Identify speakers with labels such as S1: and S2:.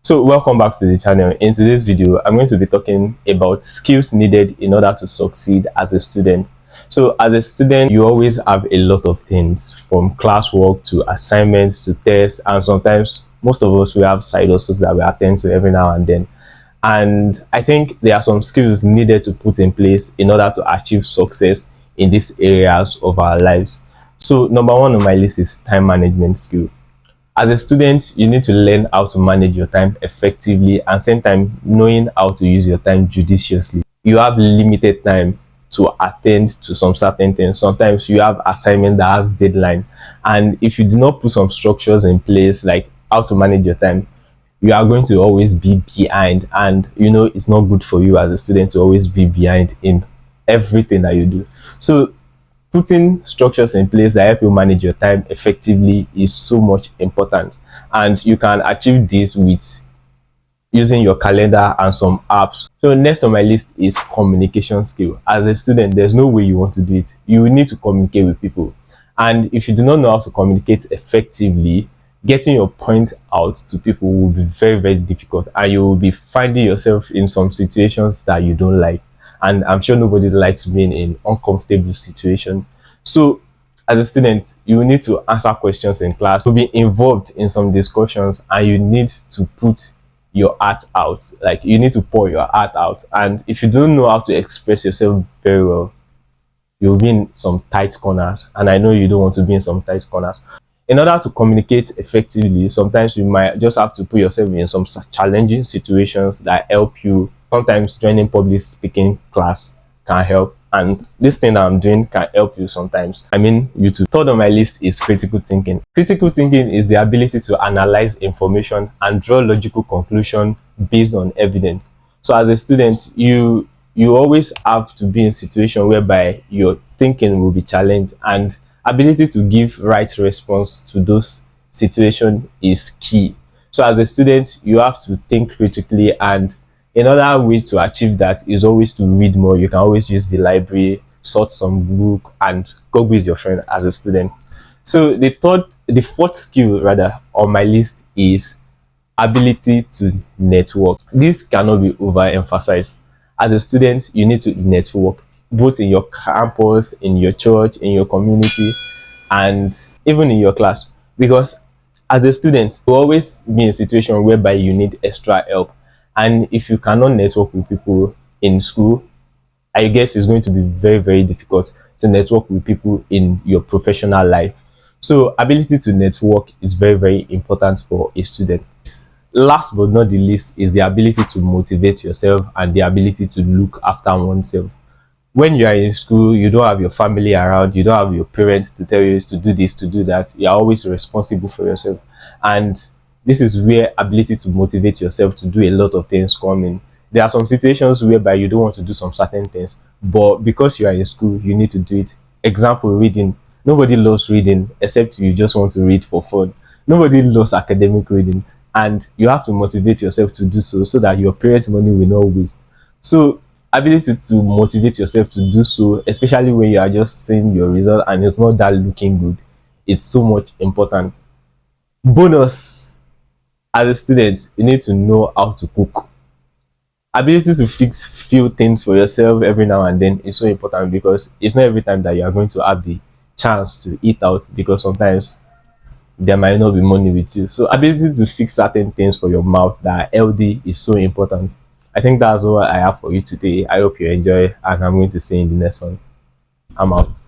S1: So welcome back to the channel. In today's video, I'm going to be talking about skills needed in order to succeed as a student. So as a student, you always have a lot of things, from classwork to assignments to tests, and sometimes most of us, we have side hustles that we attend to every now and then. And I think there are some skills needed to put in place in order to achieve success in these areas of our lives. So number one on my list is time management skill. As a student, you need to learn how to manage your time effectively and same time knowing how to use your time judiciously. You have limited time to attend to some certain things. Sometimes you have assignment that has deadline, and if you do not put some structures in place like how to manage your time, you are going to always be behind, and it's not good for you as a student to always be behind in everything that you do. So putting structures in place that help you manage your time effectively is so much important, and you can achieve this with using your calendar and some apps. So next on my list is communication skill. As a student, there's no way you want to do it. You will need to communicate with people, and if you do not know how to communicate effectively, getting your point out to people will be very, very difficult, and you will be finding yourself in some situations that you don't like. And I'm sure nobody likes being in uncomfortable situation. So as a student, you need to answer questions in class, to be involved in some discussions, and you need to put your heart out. Like, you need to pour your heart out, and if you don't know how to express yourself very well, you'll be in some tight corners, and I know you don't want to be in some tight corners. In order to communicate effectively, sometimes you might just have to put yourself in some challenging situations that help you. Sometimes joining public speaking class can help, and this thing that I'm doing can help you sometimes. YouTube. Third on my list is critical thinking. Critical thinking is the ability to analyze information and draw logical conclusion based on evidence. So as a student, you always have to be in a situation whereby your thinking will be challenged, and ability to give right response to those situations is key. So as a student, you have to think critically, and another way to achieve that is always to read more. You can always use the library, sort some book, and go with your friend as a student. So the fourth skill rather on my list is ability to network. This cannot be overemphasized. As a student, you need to network both in your campus, in your church, in your community, and even in your class, because as a student you will always be in a situation whereby you need extra help, and if you cannot network with people in school, I guess it's going to be very, very difficult to network with people in your professional life. So ability to network is very, very important for a student. Last but not the least is the ability to motivate yourself and the ability to look after oneself. When you are in school, you don't have your family around, you don't have your parents to tell you to do this, to do that. You are always responsible for yourself, and this is where ability to motivate yourself to do a lot of things come in. There are some situations whereby you don't want to do some certain things, but because you are in school, you need to do it. Example, reading. Nobody loves reading except you just want to read for fun. Nobody loves academic reading, and you have to motivate yourself to do so, so that your parents' money will not waste. So ability to motivate yourself to do so, especially when you are just seeing your result and it's not that looking good, is so much important. Bonus: as a student, you need to know how to cook. Ability to fix few things for yourself every now and then is so important, because it's not every time that you are going to have the chance to eat out, because sometimes there might not be money with you. So ability to fix certain things for your mouth that are healthy is so important. I think that's all I have for you today. I hope you enjoy, and I'm going to see you in the next one. I'm out.